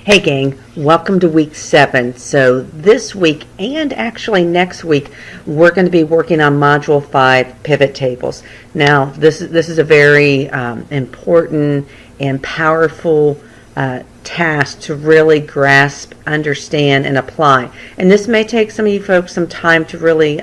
Hey gang, welcome to week 7. So this week and actually next week we're going to be working on module 5 pivot tables. Now this is a very important and powerful task to really grasp, understand, and apply. And this may take some of you folks some time to really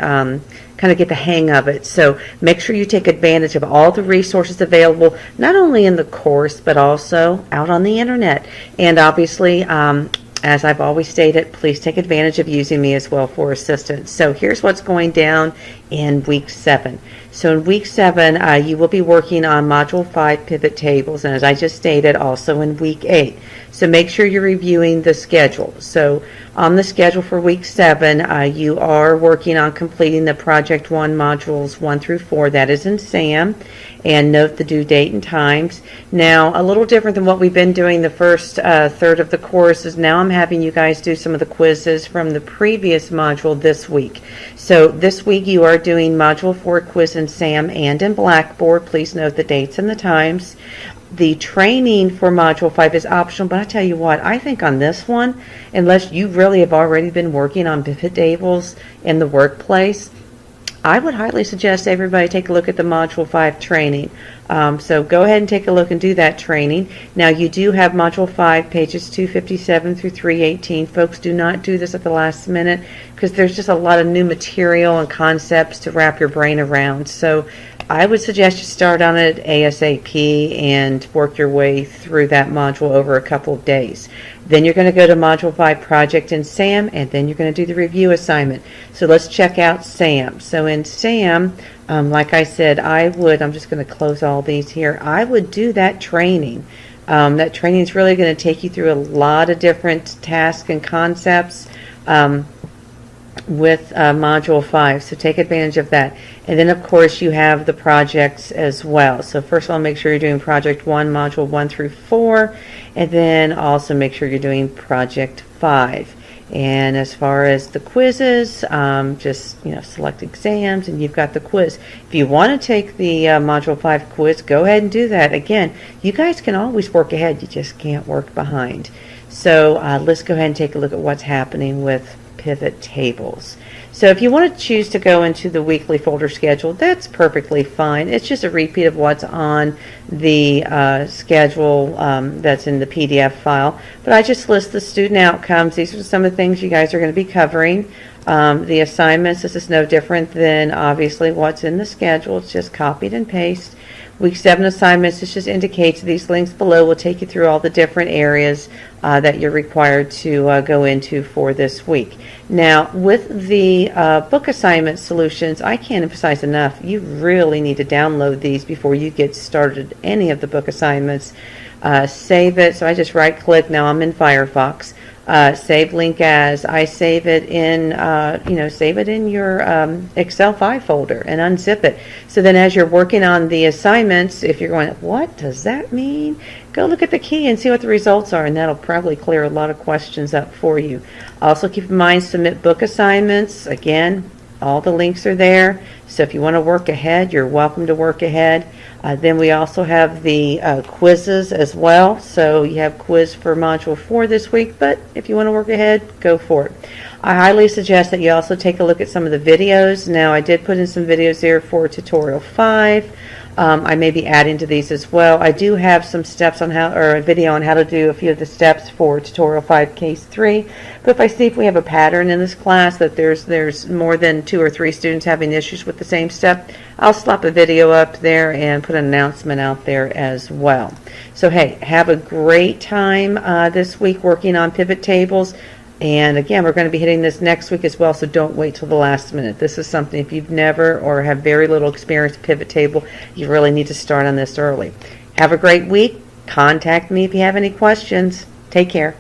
kind of get the hang of it. So make sure you take advantage of all the resources available, not only in the course, but also out on the internet. And obviously, as I've always stated, please take advantage of using me as well for assistance. So here's what's going down in week 7. So in week 7, you will be working on module 5 pivot tables, and as I just stated, also in week 8. So make sure you're reviewing the schedule. So on the schedule for week 7, you are working on completing the Project 1 modules 1 through 4. That is in SAM. And note the due date and times. Now, a little different than what we've been doing the first third of the course is now I'm having you guys do some of the quizzes from the previous module this week. So this week you are doing module 4 quiz in SAM and in Blackboard. Please note the dates and the times. The training for module 5 is optional, but I tell you what, I think on this one, unless you really have already been working on pivot tables in the workplace, I would highly suggest everybody take a look at the module 5 training. So go ahead and take a look and do that training. Now you do have module 5 pages 257 through 318. Folks, do not do this at the last minute because there's just a lot of new material and concepts to wrap your brain around. So I would suggest you start on it ASAP and work your way through that module over a couple of days. Then you're going to go to module 5 project in SAM, and then you're going to do the review assignment. So let's check out SAM. So in SAM, like I said, I'm just going to close all these here. I would do that training. That training is really going to take you through a lot of different tasks and concepts with module 5, so take advantage of that. And then of course you have the projects as well. So first of all, make sure you're doing project 1 module 1 through 4, and then also make sure you're doing project 5. And as far as the quizzes, just select exams and you've got the quiz. If you want to take the module 5 quiz, go ahead and do that. Again, you guys can always work ahead, you just can't work behind. So let's go ahead and take a look at what's happening with pivot tables. So if you want to choose to go into the weekly folder schedule, that's perfectly fine. It's just a repeat of what's on the schedule that's in the PDF file. But I just list the student outcomes. These are some of the things you guys are going to be covering. The assignments, this is no different than obviously what's in the schedule. It's just copied and pasted. Week 7 assignments, this just indicates these links below will take you through all the different areas that you're required to go into for this week. Now, with the book assignment solutions, I can't emphasize enough, you really need to download these before you get started any of the book assignments. Save it, so I just right click, now I'm in Firefox. Save link as, I save it in, save it in your Excel 5 folder and unzip it. So then as you're working on the assignments, if you're going, what does that mean? Go look at the key and see what the results are, and that'll probably clear a lot of questions up for you. Also keep in mind, submit book assignments. Again, all the links are there. So if you want to work ahead, you're welcome to work ahead. Then we also have the quizzes as well. So you have quiz for module 4 this week, but if you want to work ahead, go for it. I highly suggest that you also take a look at some of the videos. Now I did put in some videos there for tutorial 5. I may be adding to these as well. I do have some steps on how, or a video on how to do a few of the steps for tutorial 5 case 3. But if I see if we have a pattern in this class that there's more than 2 or 3 students having issues with the same step, I'll slap a video up there and put an announcement out there as well. So hey, have a great time this week working on pivot tables. And again, we're going to be hitting this next week as well, so don't wait till the last minute. This is something, if you've never or have very little experience with pivot table, you really need to start on this early. Have a great week. Contact me if you have any questions. Take care.